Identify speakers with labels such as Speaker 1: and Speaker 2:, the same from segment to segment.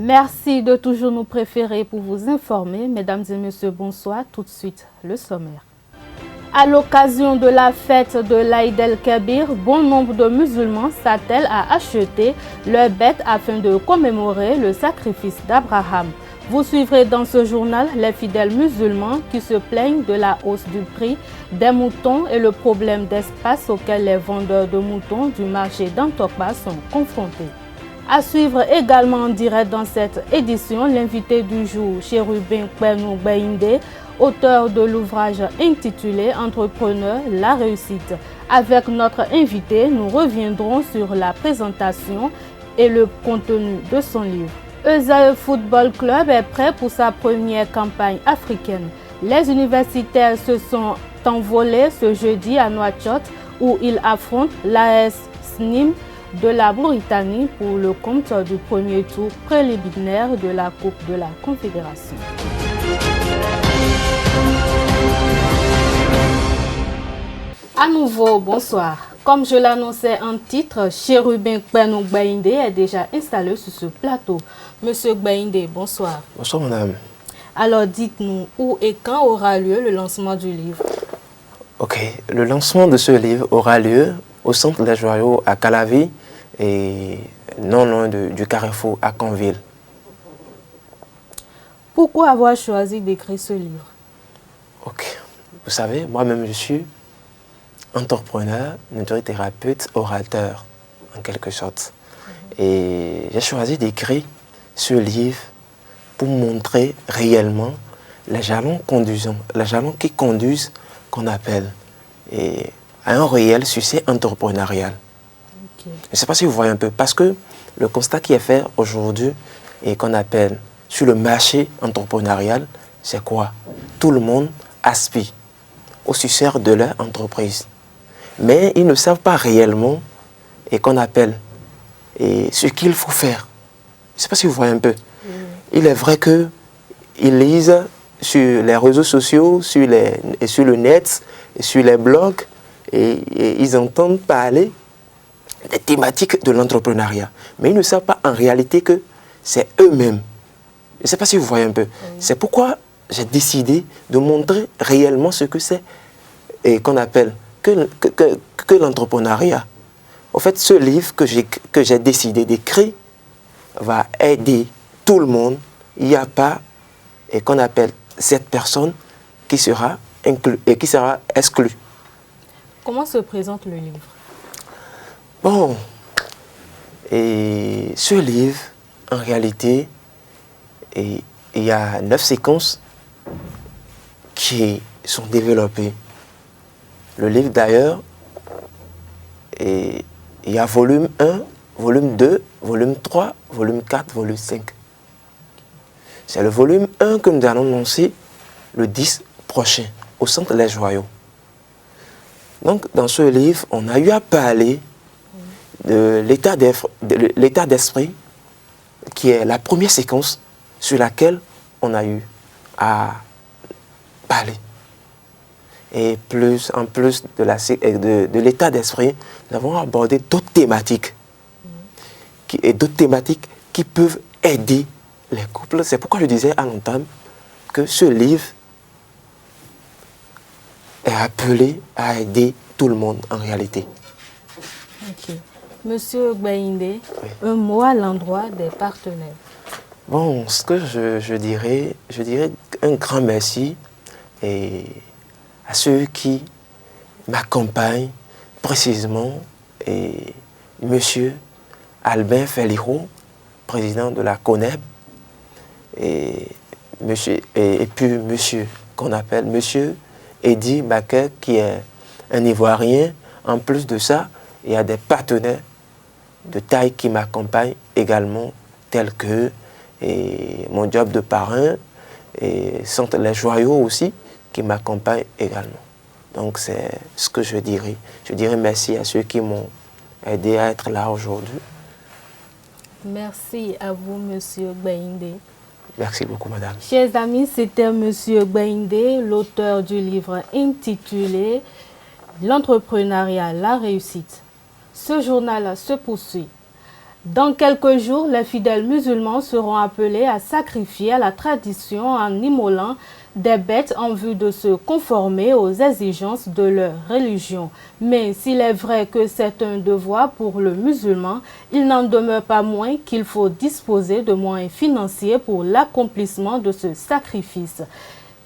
Speaker 1: Merci de toujours nous préférer pour vous informer. Mesdames et messieurs, bonsoir. Tout de suite, le sommaire. À l'occasion de la fête de l'Aïd el-Kabir, bon nombre de musulmans s'attellent à acheter leurs bêtes afin de commémorer le sacrifice d'Abraham. Vous suivrez dans ce journal les fidèles musulmans qui se plaignent de la hausse du prix des moutons et le problème d'espace auquel les vendeurs de moutons du marché d'Antokba sont confrontés. À suivre également en direct dans cette édition, l'invité du jour, Chérubin Kpenou Gbaïndé, auteur de l'ouvrage intitulé « Entrepreneur, la réussite ». Avec notre invité, nous reviendrons sur la présentation et le contenu de son livre. Esae Football Club est prêt pour sa première campagne africaine. Les universitaires se sont envolés ce jeudi à Nouakchott où ils affrontent l'AS SNIM de la Mauritanie pour le compte du premier tour préliminaire de la Coupe de la Confédération. À nouveau, bonsoir. Comme je l'annonçais en titre, Chérubin Kpenou Gbaïndé est déjà installé sur ce plateau. Monsieur Gbaïndé, bonsoir.
Speaker 2: Bonsoir madame.
Speaker 1: Alors dites-nous, où et quand aura lieu le lancement du livre?
Speaker 2: Ok, le lancement de ce livre aura lieu au Centre des Joyaux à Calavi et non loin du Carrefour à Canville.
Speaker 1: Pourquoi avoir choisi d'écrire ce livre?
Speaker 2: Ok, vous savez, moi-même je suis entrepreneur, nutrithérapeute, orateur en quelque sorte. Et j'ai choisi d'écrire ce livre pour montrer réellement les jalons conduisants, les jalons qui conduisent, qu'on appelle, à un réel succès entrepreneurial. Je ne sais pas si vous voyez un peu, parce que le constat qui est fait aujourd'hui et qu'on appelle sur le marché entrepreneurial, c'est quoi? Tout le monde aspire au succès de leur entreprise. Mais ils ne savent pas réellement et qu'on appelle ce qu'il faut faire. Je ne sais pas si vous voyez un peu. Il est vrai qu'ils lisent sur les réseaux sociaux, sur le net, et sur les blogs, et ils entendent parler des thématiques de l'entrepreneuriat. Mais ils ne savent pas en réalité que c'est eux-mêmes. Je ne sais pas si vous voyez un peu. C'est pourquoi j'ai décidé de montrer réellement ce que c'est et qu'on appelle que l'entrepreneuriat. En fait, ce livre que j'ai décidé d'écrire va aider tout le monde. Il n'y a pas et qu'on appelle cette personne qui sera inclus et qui sera exclue.
Speaker 1: Comment se présente le livre?
Speaker 2: Bon, et ce livre, en réalité, il y a 9 séquences qui sont développées. Le livre d'ailleurs, il y a volume 1, volume 2, volume 3, volume 4, volume 5. C'est le volume 1 que nous allons lancer le 10 prochain, au Centre Les Joyaux. Donc, dans ce livre, on a eu à parler de l'état d'esprit, qui est la première séquence sur laquelle on a eu à parler. Et en plus de l'état d'esprit, nous avons abordé d'autres thématiques. D'autres thématiques qui peuvent aider les couples. C'est pourquoi je disais à l'entame que ce livre est appelé à aider tout le monde en réalité.
Speaker 1: Ok. Monsieur Gbaïndé,
Speaker 2: Oui.
Speaker 1: Un mot à l'endroit des partenaires.
Speaker 2: Bon, ce que je dirais un grand merci à ceux qui m'accompagnent précisément, et monsieur Albin Feliro, président de la CONEB, et puis monsieur qu'on appelle monsieur Eddy Baker, qui est un Ivoirien. En plus de ça, il y a des partenaires de taille qui m'accompagnent également, tels que mon job de parrain, et Centre Les Joyaux aussi, qui m'accompagnent également. Donc c'est ce que je dirais. Je dirais merci à ceux qui m'ont aidé à être là aujourd'hui.
Speaker 1: Merci à vous, monsieur Gbaïndé.
Speaker 2: Merci beaucoup, madame.
Speaker 1: Chers amis, c'était monsieur Gbaïndé, l'auteur du livre intitulé « L'entrepreneuriat, la réussite ». Ce journal se poursuit. Dans quelques jours, les fidèles musulmans seront appelés à sacrifier à la tradition en immolant des bêtes en vue de se conformer aux exigences de leur religion. Mais s'il est vrai que c'est un devoir pour le musulman, il n'en demeure pas moins qu'il faut disposer de moyens financiers pour l'accomplissement de ce sacrifice.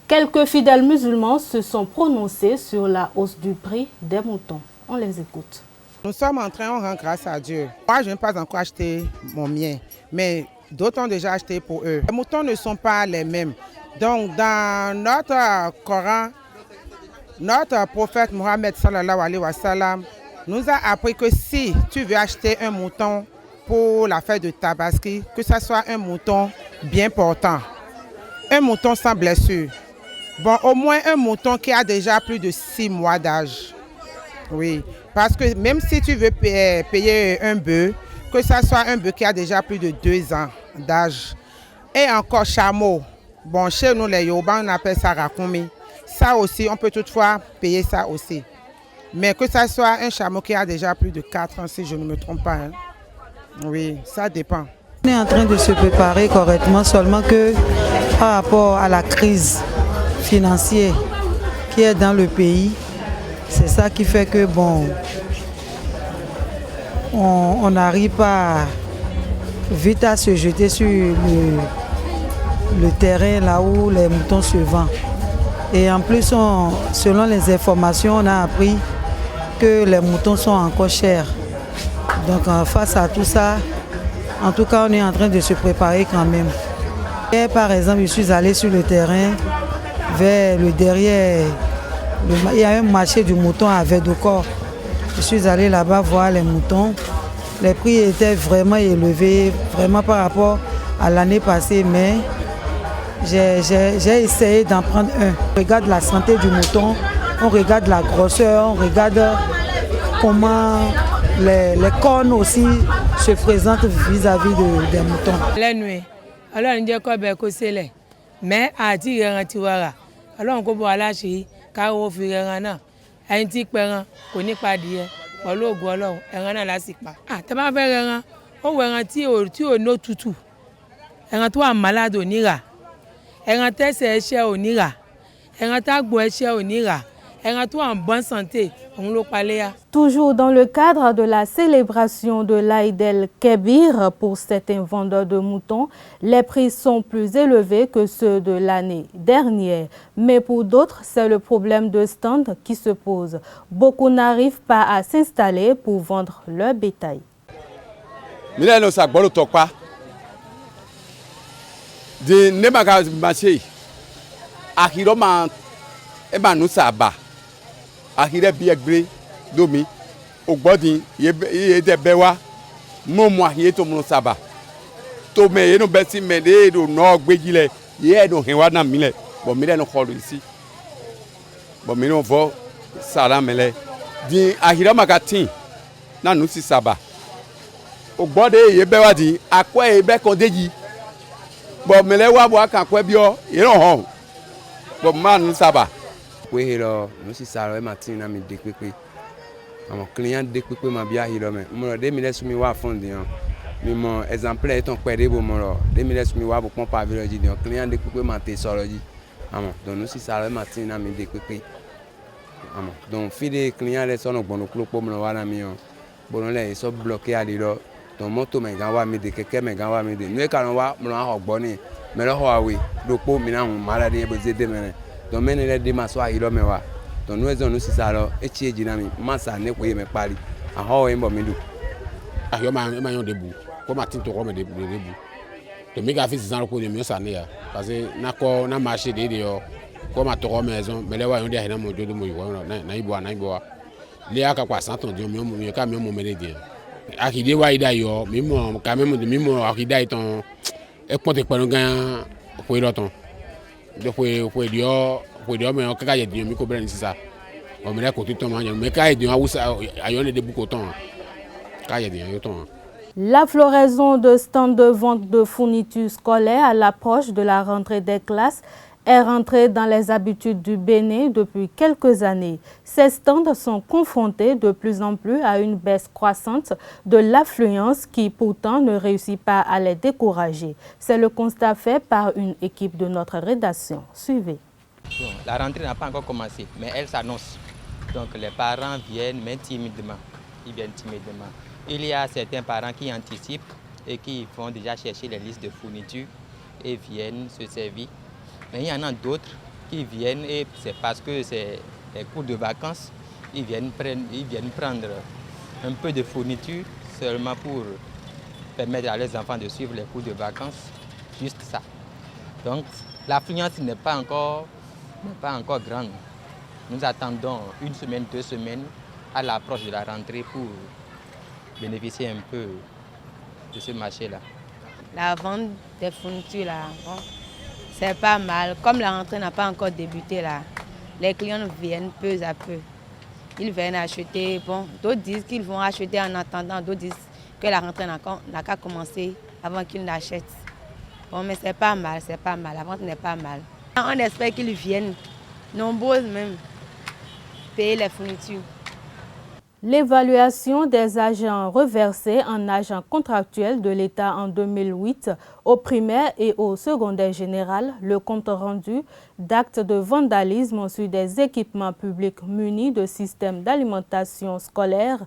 Speaker 1: Quelques fidèles musulmans se sont prononcés sur la hausse du prix des moutons. On les écoute.
Speaker 3: Nous sommes en train, on rend grâce à Dieu. Moi, je n'ai pas encore acheté mon mien, mais d'autres ont déjà acheté pour eux. Les moutons ne sont pas les mêmes. Donc, dans notre Coran, notre prophète Mohammed sallallahu alayhi wa sallam nous a appris que si tu veux acheter un mouton pour la fête de Tabaski, que ce soit un mouton bien portant, un mouton sans blessure. Bon, au moins un mouton qui a déjà plus de 6 mois d'âge. Oui, parce que même si tu veux payer un bœuf, que ce soit un bœuf qui a déjà plus de 2 ans d'âge. Et encore chameau. Bon, chez nous les Yoruba, on appelle ça rakumi. Ça aussi, on peut toutefois payer ça aussi. Mais que ce soit un chameau qui a déjà plus de 4 ans, si je ne me trompe pas. Hein. Oui, ça dépend.
Speaker 4: On est en train de se préparer correctement, seulement que par rapport à la crise financière qui est dans le pays, c'est ça qui fait que bon, on n'arrive pas vite à se jeter sur le terrain là où les moutons se vendent. Et en plus, selon les informations, on a appris que les moutons sont encore chers. Donc face à tout ça, en tout cas, on est en train de se préparer quand même. Et, par exemple, je suis allé sur le terrain vers le derrière. Il y a un marché du mouton à Verdocor. Je suis allé là-bas voir les moutons. Les prix étaient vraiment élevés, vraiment par rapport à l'année passée, mais j'ai essayé d'en prendre un. On regarde la santé du mouton, on regarde la grosseur, on regarde comment les cornes aussi se présentent vis-à-vis des moutons.
Speaker 5: La nuit, alors on dit que c'est là, mais à dire un tiwara, alors on peut aller chez car au fur et à mesure, un petit peu qu'on n'est pas dit, on le voit là, on a la sipa. Ah, tu m'as fait un, on voit un petit ou tu no toutou, un toi malade au nira, un test est cher au nira, un tag bois cher au nira. En bonne santé, on le palais.
Speaker 1: Toujours dans le cadre de la célébration de l'Aïd el-Kébir, pour certains vendeurs de moutons, les prix sont plus élevés que ceux de l'année dernière. Mais pour d'autres, c'est le problème de stand qui se pose. Beaucoup n'arrivent pas à s'installer pour vendre leur bétail.
Speaker 6: Ahire biegbre domi ogbodin ye de bewa momo ahie to mo saba to me ye no besi me de do no gbejile ye do henwa na mi le bo mi le no kholu isi bo mi no vo sara mele di ahire magatin na nu si saba ogbode ye bewa di akwa e be kon deji bo mele wa bo aka kwa bio ye no ho bo ma nu saba hero no si saro e matin na mi de pepe àwọn client de pepe ma bia hero me mo de mi le sumi wa fund yan mi mo exemplaire ton pe de bo mo ro de mi le sumi wa bo pon pa village di client de pepe ma te soro ji àwọn donc no si saro e matin na mi de pepe àwọn donc fi de client le sono gbonu klopo mo wa na mi yan bo le so bloqué ali ro ton moto me gan wa mi de keke me gan wa mi de no e kan wa mo ha ogbo ni me lo ho awe do po mi na hun mara de e bo ze de me donc mene le de maso ahiro mewa donc nous ezonu sisalo echi ejinami masa ne ko ye me pari aho e mbo mi du
Speaker 7: ahio ma yon debu ko ma tin to ko me debu to mi ga fi sisan ko ni mi sa ne ya parce que na ko na marché de yo ko ma to ko maison me le wa yon de ahina mo jodo mo yo na ibo le aka kwa santon di mi ka mi mo me de di akide wa ida yo mi mo ka me mo mi mo akida iton e ponte pelu gan ko iro ton fue dio me ka ye dio mi ko bren sisa o me la ko titon ma me ka ye dio awusa ayone de bukoton ka ye dio yoton.
Speaker 1: La floraison de stands de vente de fournitures scolaires à l'approche de la rentrée des classes est rentré dans les habitudes du Bénin depuis quelques années. Ces stands sont confrontés de plus en plus à une baisse croissante de l'affluence qui pourtant ne réussit pas à les décourager. C'est le constat fait par une équipe de notre rédaction. Suivez.
Speaker 8: Bon, la rentrée n'a pas encore commencé, mais elle s'annonce. Donc les parents viennent, mais timidement. Ils viennent timidement. Il y a certains parents qui anticipent et qui vont déjà chercher les listes de fournitures et viennent se servir. Mais il y en a d'autres qui viennent et c'est parce que c'est les cours de vacances, ils viennent prendre un peu de fourniture seulement pour permettre à leurs enfants de suivre les cours de vacances, juste ça. Donc l'affluence n'est pas encore grande. Nous attendons une semaine, 2 semaines à l'approche de la rentrée pour bénéficier un peu de ce marché-là.
Speaker 9: La vente des fournitures, là, bon, c'est pas mal. Comme la rentrée n'a pas encore débuté, là, les clients viennent peu à peu. Ils viennent acheter. Bon, d'autres disent qu'ils vont acheter en attendant, d'autres disent que la rentrée n'a qu'à commencer avant qu'ils n'achètent. Bon, mais c'est pas mal, la vente n'est pas mal. On espère qu'ils viennent, nombreux même, payer les fournitures.
Speaker 1: L'évaluation des agents reversés en agents contractuels de l'État en 2008 au primaire et au secondaire général, le compte rendu d'actes de vandalisme sur des équipements publics munis de systèmes d'alimentation scolaire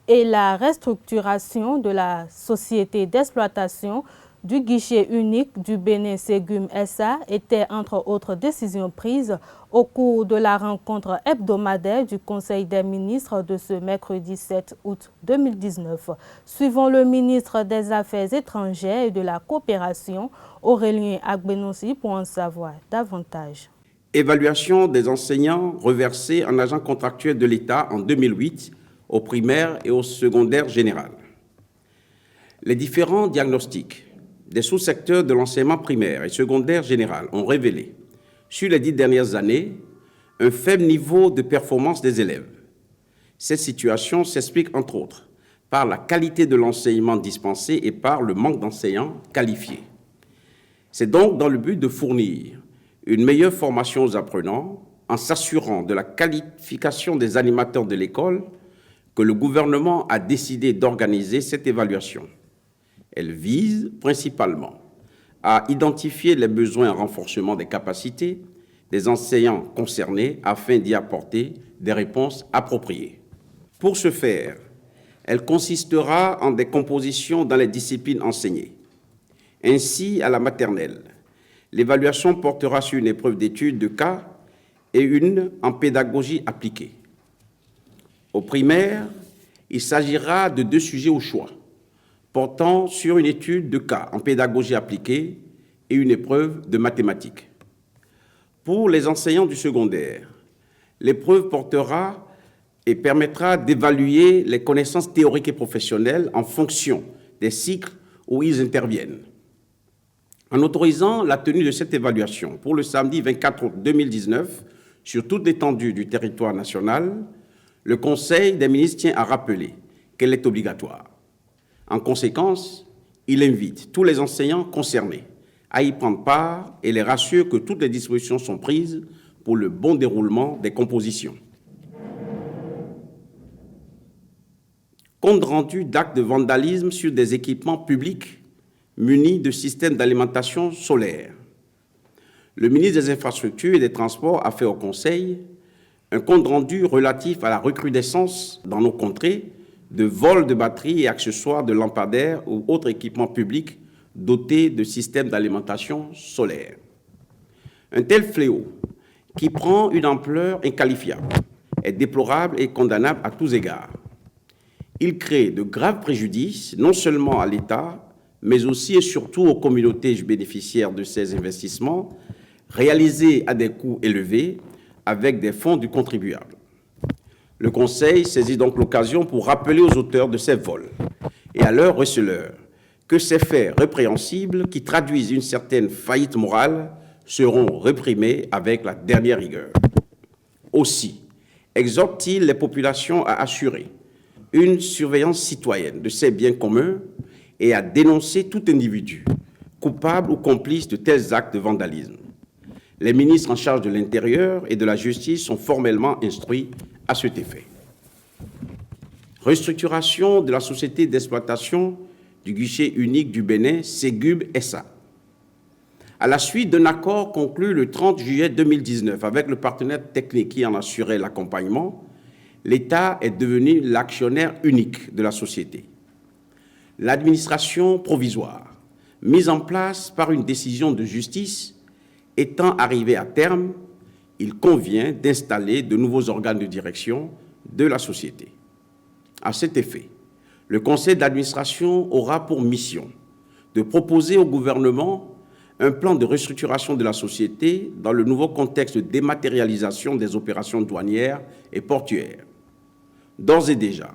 Speaker 1: et la restructuration de la société d'exploitation du guichet unique du Bénin Ségum SA étaient entre autres décisions prises au cours de la rencontre hebdomadaire du Conseil des ministres de ce mercredi 7 août 2019. Suivons le ministre des Affaires étrangères et de la coopération, Aurélien Agbenossi, pour en savoir davantage.
Speaker 10: Évaluation des enseignants reversés en agents contractuels de l'État en 2008 au primaire et au secondaire général. Les différents diagnostics des sous-secteurs de l'enseignement primaire et secondaire général ont révélé, sur les 10 dernières années, un faible niveau de performance des élèves. Cette situation s'explique entre autres par la qualité de l'enseignement dispensé et par le manque d'enseignants qualifiés. C'est donc dans le but de fournir une meilleure formation aux apprenants, en s'assurant de la qualification des animateurs de l'école, que le gouvernement a décidé d'organiser cette évaluation. Elle vise principalement à identifier les besoins en renforcement des capacités des enseignants concernés afin d'y apporter des réponses appropriées. Pour ce faire, elle consistera en des compositions dans les disciplines enseignées. Ainsi, à la maternelle, l'évaluation portera sur une épreuve d'étude de cas et une en pédagogie appliquée. Au primaire, il s'agira de 2 sujets au choix, portant sur une étude de cas en pédagogie appliquée et une épreuve de mathématiques. Pour les enseignants du secondaire, l'épreuve portera et permettra d'évaluer les connaissances théoriques et professionnelles en fonction des cycles où ils interviennent. En autorisant la tenue de cette évaluation pour le samedi 24 août 2019 sur toute l'étendue du territoire national, le Conseil des ministres tient à rappeler qu'elle est obligatoire. En conséquence, il invite tous les enseignants concernés à y prendre part et les rassure que toutes les dispositions sont prises pour le bon déroulement des compositions. Compte rendu d'actes de vandalisme sur des équipements publics munis de systèmes d'alimentation solaire. Le ministre des Infrastructures et des Transports a fait au Conseil un compte rendu relatif à la recrudescence dans nos contrées de vols de batteries et accessoires de lampadaires ou autres équipements publics dotés de systèmes d'alimentation solaire. Un tel fléau, qui prend une ampleur inqualifiable, est déplorable et condamnable à tous égards. Il crée de graves préjudices, non seulement à l'État, mais aussi et surtout aux communautés bénéficiaires de ces investissements, réalisés à des coûts élevés, avec des fonds du contribuable. Le Conseil saisit donc l'occasion pour rappeler aux auteurs de ces vols et à leurs receleurs que ces faits répréhensibles qui traduisent une certaine faillite morale seront réprimés avec la dernière rigueur. Aussi, exhorte-t-il les populations à assurer une surveillance citoyenne de ces biens communs et à dénoncer tout individu coupable ou complice de tels actes de vandalisme. Les ministres en charge de l'Intérieur et de la Justice sont formellement instruits à cet effet. Restructuration de la société d'exploitation du guichet unique du Bénin, Ségub SA. À la suite d'un accord conclu le 30 juillet 2019 avec le partenaire technique qui en assurait l'accompagnement, l'État est devenu l'actionnaire unique de la société. L'administration provisoire, mise en place par une décision de justice, étant arrivée à terme, il convient d'installer de nouveaux organes de direction de la société. À cet effet, le conseil d'administration aura pour mission de proposer au gouvernement un plan de restructuration de la société dans le nouveau contexte de dématérialisation des opérations douanières et portuaires. D'ores et déjà,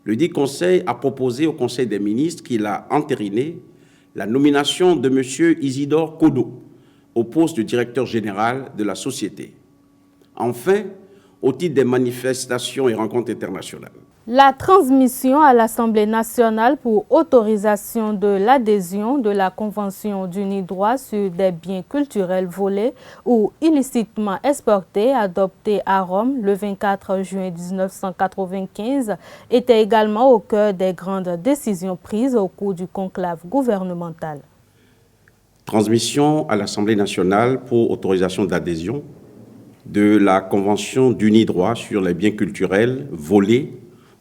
Speaker 10: le dit conseil a proposé au Conseil des ministres qu'il a entériné la nomination de M. Isidore Kodo au poste de directeur général de la société. Enfin, au titre des manifestations et rencontres internationales.
Speaker 1: La transmission à l'Assemblée nationale pour autorisation de l'adhésion de la Convention d'Unidroit sur des biens culturels volés ou illicitement exportés adoptée à Rome le 24 juin 1995 était également au cœur des grandes décisions prises au cours du conclave gouvernemental.
Speaker 10: Transmission à l'Assemblée nationale pour autorisation d'adhésion de la Convention d'Unidroit sur les biens culturels volés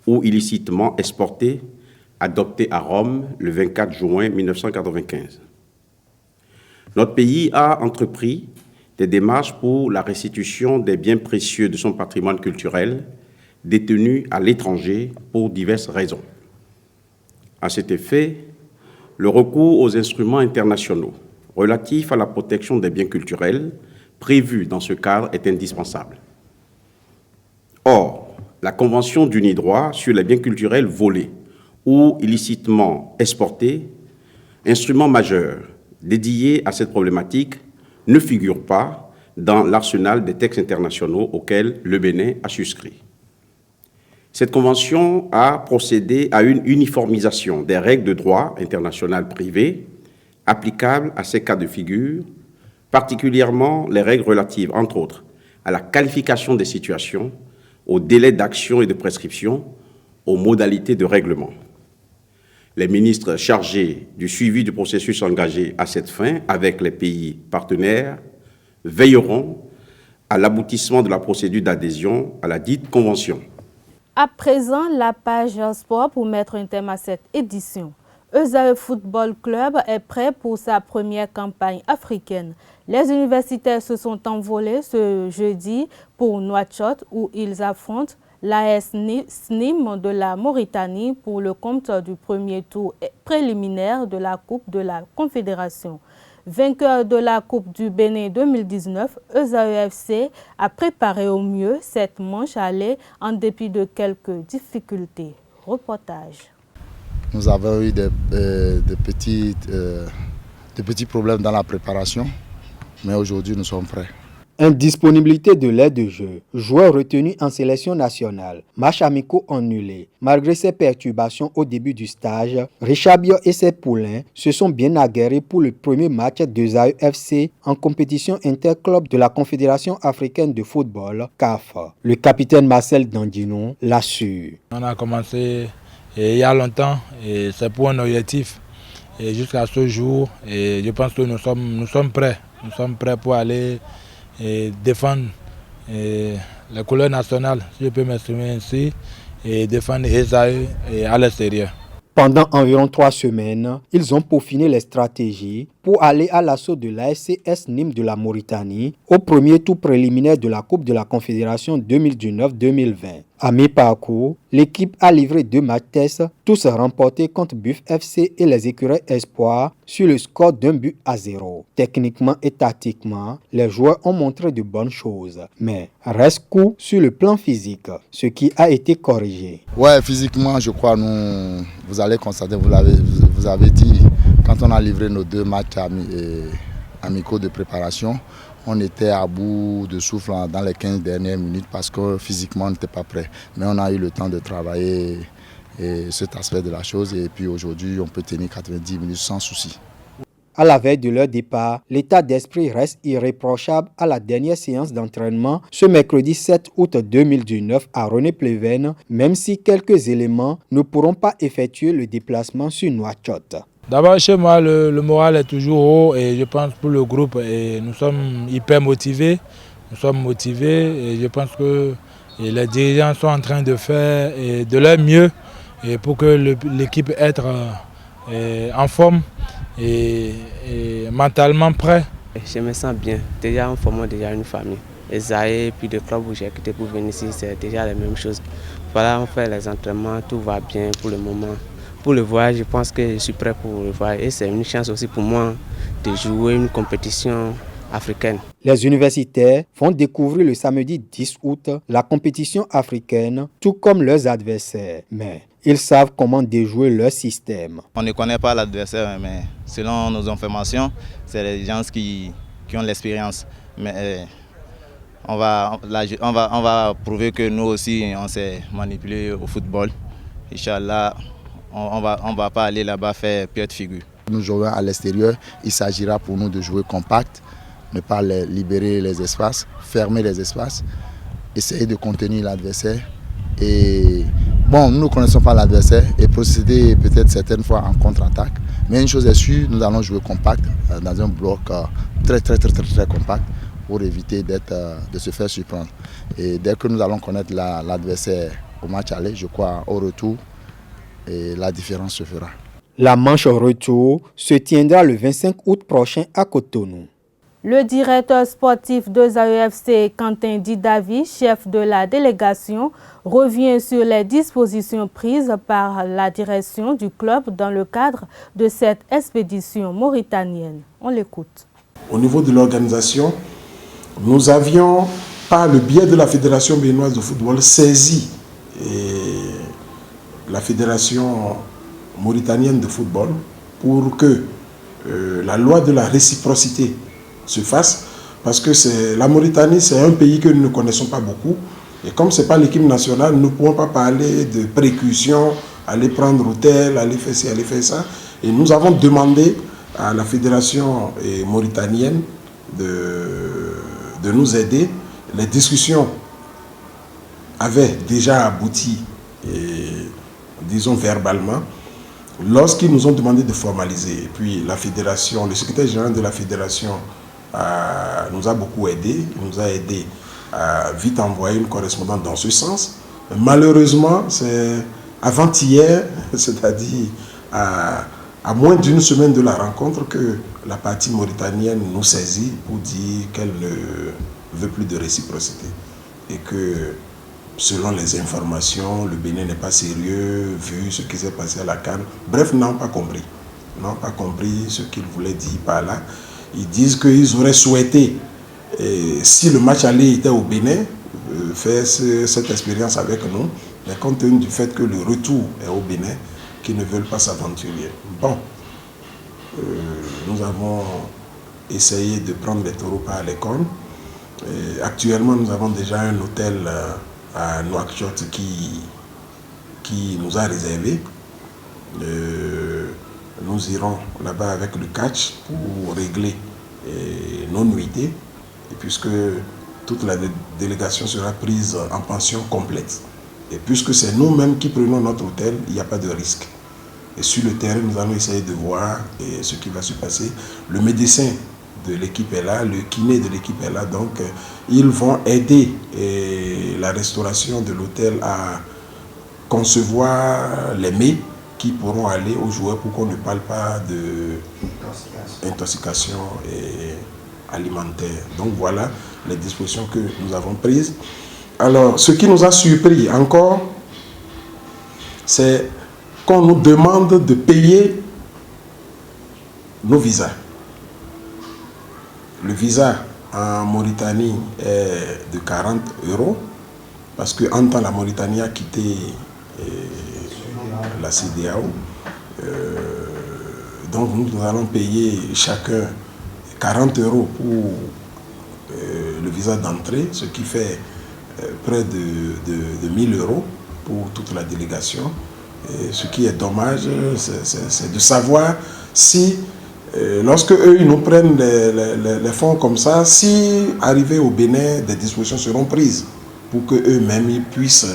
Speaker 10: ou illicitement exportés, adopté à Rome le 24 juin 1995. Notre pays a entrepris des démarches pour la restitution des biens précieux de son patrimoine culturel détenus à l'étranger pour diverses raisons. À cet effet, le recours aux instruments internationaux relatifs à la protection des biens culturels prévu dans ce cadre est indispensable. Or, la Convention d'Unidroit sur les biens culturels volés ou illicitement exportés, instrument majeur dédié à cette problématique, ne figure pas dans l'arsenal des textes internationaux auxquels le Bénin a souscrit. Cette convention a procédé à une uniformisation des règles de droit international privé applicables à ces cas de figure, particulièrement les règles relatives, entre autres, à la qualification des situations, aux délais d'action et de prescription, aux modalités de règlement. Les ministres chargés du suivi du processus engagé à cette fin avec les pays partenaires veilleront à l'aboutissement de la procédure d'adhésion à la dite convention.
Speaker 1: À présent, la page sport pour mettre un terme à cette édition. ESAE Football Club est prêt pour sa première campagne africaine. Les universitaires se sont envolés ce jeudi pour Nouakchott où ils affrontent l'AS Nîmes de la Mauritanie pour le compte du premier tour préliminaire de la Coupe de la Confédération. Vainqueur de la Coupe du Bénin 2019, ESAE-FC a préparé au mieux cette manche aller en dépit de quelques difficultés. Reportage.
Speaker 11: Nous avons eu des petits problèmes dans la préparation, mais aujourd'hui nous sommes prêts.
Speaker 12: Indisponibilité de l'aide de jeu, joueurs retenus en sélection nationale, matchs amicaux annulés. Malgré ces perturbations au début du stage, Richabio et ses poulains se sont bien aguerris pour le premier match d'ESAE-FC en compétition interclub de la Confédération africaine de football, CAF. Le capitaine Marcel Dandinon l'assure.
Speaker 13: On a commencé il y a longtemps et c'est pour un objectif. Et jusqu'à ce jour, et je pense que nous sommes prêts. Nous sommes prêts pour aller défendre les couleurs nationales, si je peux m'exprimer ainsi, et défendre ESAE à l'extérieur.
Speaker 12: Pendant environ 3 semaines, ils ont peaufiné les stratégies pour aller à l'assaut de l'AS Nîmes de la Mauritanie au premier tour préliminaire de la Coupe de la Confédération 2019-2020. À mi-parcours, l'équipe a livré 2 matchs tests, tous remportés contre Buff FC et les Écureuils Espoirs sur le score d'1-0. Techniquement et tactiquement, les joueurs ont montré de bonnes choses, mais reste coup sur le plan physique, ce qui a été corrigé.
Speaker 11: Ouais, physiquement, je crois, vous allez constater, vous avez dit, quand on a livré nos 2 matchs amicaux de préparation, on était à bout de souffle dans les 15 dernières minutes parce que physiquement on n'était pas prêt. Mais on a eu le temps de travailler cet aspect de la chose et puis aujourd'hui on peut tenir 90 minutes sans souci.
Speaker 12: À la veille de leur départ, l'état d'esprit reste irréprochable à la dernière séance d'entraînement ce mercredi 7 août 2019 à René-Pleven, même si quelques éléments ne pourront pas effectuer le déplacement sur Nouakchott.
Speaker 13: D'abord, chez moi, le moral est toujours haut et je pense pour le groupe, et nous sommes hyper motivés. Nous sommes motivés et je pense que les dirigeants sont en train de faire de leur mieux pour que l'équipe soit en forme et mentalement prêt.
Speaker 2: Je me sens bien. Déjà, nous formons déjà une famille. Et puis le club où j'ai quitté pour venir ici, c'est déjà la même chose. Voilà, on fait les entraînements, tout va bien pour le moment. Pour le voyage, je pense que je suis prêt pour le voyage. Et c'est une chance aussi pour moi de jouer une compétition africaine.
Speaker 12: Les universitaires vont découvrir le samedi 10 août la compétition africaine, tout comme leurs adversaires. Mais ils savent comment déjouer leur système.
Speaker 14: On ne connaît pas l'adversaire, mais selon nos informations, c'est les gens qui ont l'expérience. Mais on va prouver que nous aussi, on s'est manipulé au football. Inch'Allah, on va pas aller là-bas faire pied de figure.
Speaker 11: Nous jouons à l'extérieur, il s'agira pour nous de jouer compact, ne pas libérer les espaces, fermer les espaces, essayer de contenir l'adversaire. Et bon, nous ne connaissons pas l'adversaire et procéder peut-être certaines fois en contre-attaque. Mais une chose est sûre, nous allons jouer compact dans un bloc très compact pour éviter de se faire surprendre. Et dès que nous allons connaître l'adversaire au match aller, je crois au retour, et la différence se fera.
Speaker 12: La manche retour se tiendra le 25 août prochain à Cotonou.
Speaker 1: Le directeur sportif de ZAEFC, Quentin Didavi, chef de la délégation, revient sur les dispositions prises par la direction du club dans le cadre de cette expédition mauritanienne. On l'écoute.
Speaker 15: Au niveau de l'organisation, nous avions, par le biais de la Fédération béninoise de football, saisi la Fédération mauritanienne de football pour que la loi de la réciprocité se fasse, parce que la Mauritanie, c'est un pays que nous ne connaissons pas beaucoup, et comme ce n'est pas l'équipe nationale, nous ne pouvons pas parler de précaution, aller prendre hôtel, aller faire ci, aller faire ça, et nous avons demandé à la Fédération mauritanienne de nous aider. Les discussions avaient déjà abouti, disons verbalement, lorsqu'ils nous ont demandé de formaliser. Et puis la fédération, le secrétaire général de la fédération nous a beaucoup aidé. Il nous a aidé à vite envoyer une correspondante dans ce sens. Malheureusement, c'est avant-hier, c'est-à-dire à moins d'une semaine de la rencontre, que la partie mauritanienne nous saisit pour dire qu'elle ne veut plus de réciprocité. Et que, selon les informations, le Bénin n'est pas sérieux, vu ce qui s'est passé à la CAN. Bref, n'ont pas compris. N'ont pas compris ce qu'ils voulaient dire par là. Ils disent qu'ils auraient souhaité, si le match aller était au Bénin, faire cette expérience avec nous, mais compte tenu du fait que le retour est au Bénin, qu'ils ne veulent pas s'aventurer. Bon, nous avons essayé de prendre les taureaux par les cornes. Actuellement, nous avons déjà un hôtel à Nouakchott qui nous a réservé. Nous irons là-bas avec le catch pour régler nos nuitées, et puisque toute la délégation sera prise en pension complète. Et puisque c'est nous-mêmes qui prenons notre hôtel, il n'y a pas de risque. Et sur le terrain, nous allons essayer de voir ce qui va se passer. Le médecin de l'équipe est là, le kiné de l'équipe est là, donc ils vont aider la restauration de l'hôtel à concevoir les mets qui pourront aller aux joueurs pour qu'on ne parle pas d'intoxication alimentaire. Donc voilà les dispositions que nous avons prises. Alors, ce qui nous a surpris encore, c'est qu'on nous demande de payer nos visas. Le visa en Mauritanie est de 40 €, parce qu'en temps la Mauritanie a quitté la CEDEAO. Donc nous allons payer chacun 40 € pour le visa d'entrée, ce qui fait près de 1000 € pour toute la délégation. Et ce qui est dommage, c'est de savoir si lorsque eux ils nous prennent les fonds comme ça, si arrivé au Bénin, des dispositions seront prises pour que eux-mêmes ils puissent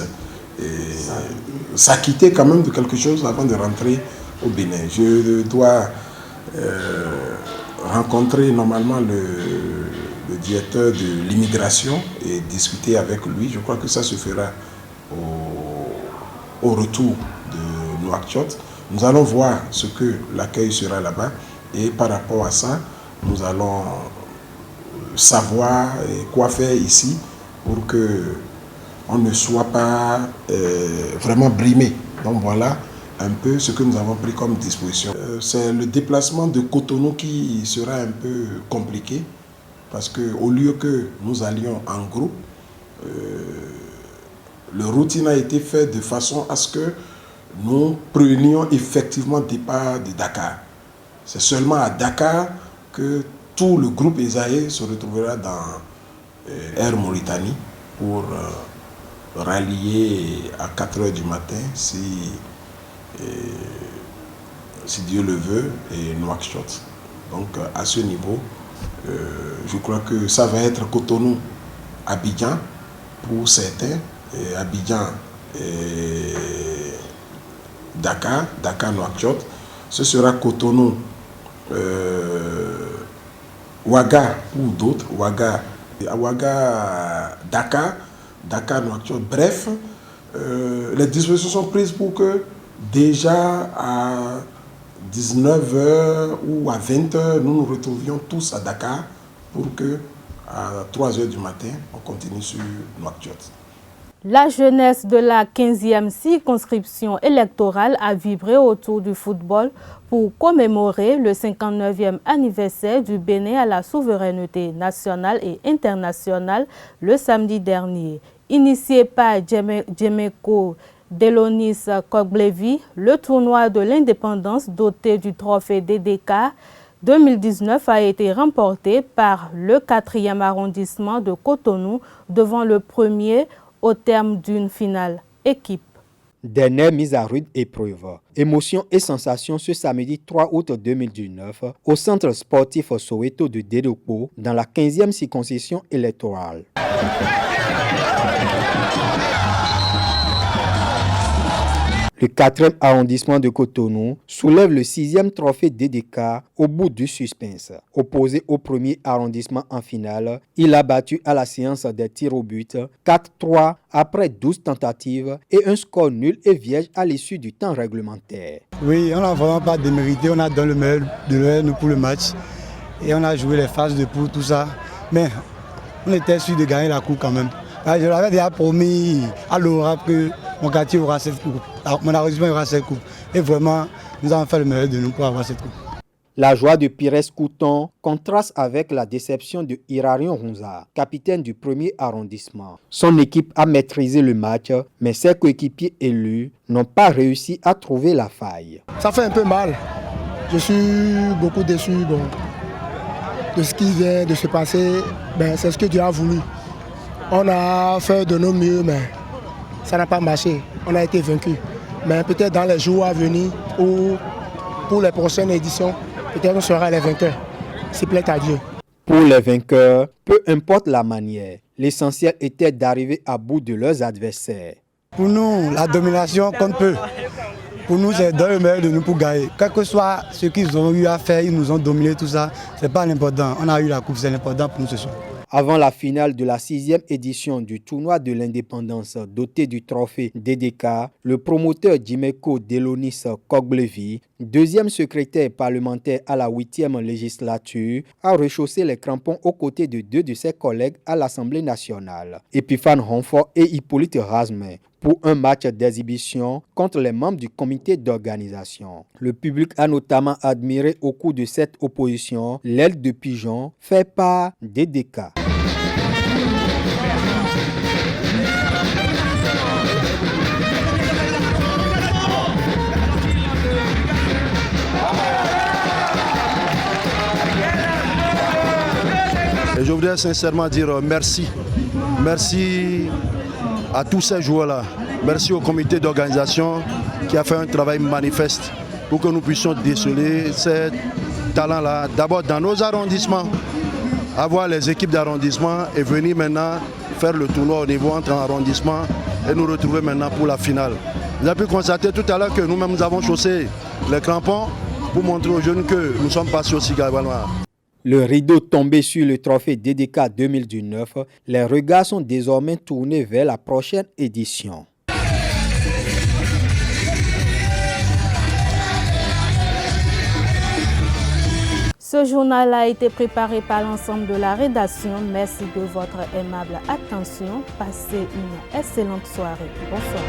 Speaker 15: s'acquitter quand même de quelque chose avant de rentrer au Bénin. Je dois rencontrer normalement le directeur de l'immigration et discuter avec lui. Je crois que ça se fera au retour de Nouakchott. Nous allons voir ce que l'accueil sera là-bas et par rapport à ça, nous allons savoir quoi faire ici pour que on ne soit pas vraiment brimé. Donc voilà un peu ce que nous avons pris comme disposition. C'est le déplacement de Cotonou qui sera un peu compliqué parce qu'au lieu que nous allions en groupe, le routine a été fait de façon à ce que nous prenions effectivement départ de Dakar. C'est seulement à Dakar que tout le groupe Esaïe se retrouvera dans Air Mauritanie pour rallier à 4 h du matin, si Dieu le veut, et Nouakchott. Donc à ce niveau, je crois que ça va être Cotonou, Abidjan pour certains, et Abidjan et Dakar, Nouakchott. Ce sera Cotonou, Ouaga pour d'autres, Ouaga, Dakar, Nouakchott. Bref, les dispositions sont prises pour que déjà à 19 h ou à 20 h, nous nous retrouvions tous à Dakar pour que à 3 h du matin, on continue sur Nouakchott.
Speaker 1: La jeunesse de la 15e circonscription électorale a vibré autour du football pour commémorer le 59e anniversaire du Bénin à la souveraineté nationale et internationale le samedi dernier. Initié par Djemeko Delonis Koglevi, le tournoi de l'indépendance doté du trophée DDK 2019 a été remporté par le 4e arrondissement de Cotonou devant le premier au terme d'une finale équipe.
Speaker 12: Dernière mise à rude épreuve. Émotion et sensation ce samedi 3 août 2019 au centre sportif Soweto de Dédopo dans la 15e circonscription électorale. Le 4e arrondissement de Cotonou soulève le 6e trophée DDK au bout du suspense. Opposé au premier arrondissement en finale, il a battu à la séance des tirs au but 4-3 après 12 tentatives et un score nul et vierge à l'issue du temps réglementaire.
Speaker 16: Oui, on n'a vraiment pas démérité, on a donné le meilleur de nous pour le match et on a joué les phases de poule, tout ça. Mais on était sûr de gagner la coupe quand même. Je l'avais déjà promis à Laura que mon quartier aura cette coupe, mon arrondissement aura cette coupe. Et vraiment, nous avons fait le meilleur de nous pour avoir cette coupe.
Speaker 12: La joie de Pires Couton contraste avec la déception de Irarion Ronza, capitaine du premier arrondissement. Son équipe a maîtrisé le match, mais ses coéquipiers élus n'ont pas réussi à trouver la faille.
Speaker 17: Ça fait un peu mal. Je suis beaucoup déçu de ce qui vient de se passer. C'est ce que Dieu a voulu. On a fait de nos mieux, mais ça n'a pas marché. On a été vaincus. Mais peut-être dans les jours à venir ou pour les prochaines éditions, peut-être on sera les vainqueurs. S'il plaît à Dieu.
Speaker 12: Pour les vainqueurs, peu importe la manière, l'essentiel était d'arriver à bout de leurs adversaires.
Speaker 16: Pour nous, la domination compte peu. Pour nous, c'est dans le meilleur de nous pour gagner. Quel que soit ce qu'ils ont eu à faire, ils nous ont dominé, tout ça. C'est pas l'important. On a eu la coupe, c'est l'important pour nous ce soir.
Speaker 12: Avant la finale de la 6e édition du tournoi de l'indépendance doté du trophée DDK, le promoteur Djemeko Delonis Koglevi, deuxième secrétaire parlementaire à la 8e législature, a rechaussé les crampons aux côtés de deux de ses collègues à l'Assemblée nationale, Epiphane Honfort et Hippolyte Razmer, pour un match d'exhibition contre les membres du comité d'organisation. Le public a notamment admiré au cours de cette opposition l'aile de pigeon fait par DDK.
Speaker 18: Et je voudrais sincèrement dire merci. Merci à tous ces joueurs-là. Merci au comité d'organisation qui a fait un travail manifeste pour que nous puissions déceler talents-là, d'abord dans nos arrondissements, avoir les équipes d'arrondissement et venir maintenant faire le tournoi au niveau entre arrondissements et nous retrouver maintenant pour la finale. Vous avez pu constater tout à l'heure que nous-mêmes nous avons chaussé les crampons pour montrer aux jeunes que nous sommes passés aussi galvanois.
Speaker 12: Le rideau tombé sur le trophée DDK 2019, les regards sont désormais tournés vers la prochaine édition.
Speaker 1: Ce journal a été préparé par l'ensemble de la rédaction. Merci de votre aimable attention. Passez une excellente soirée. Bonsoir.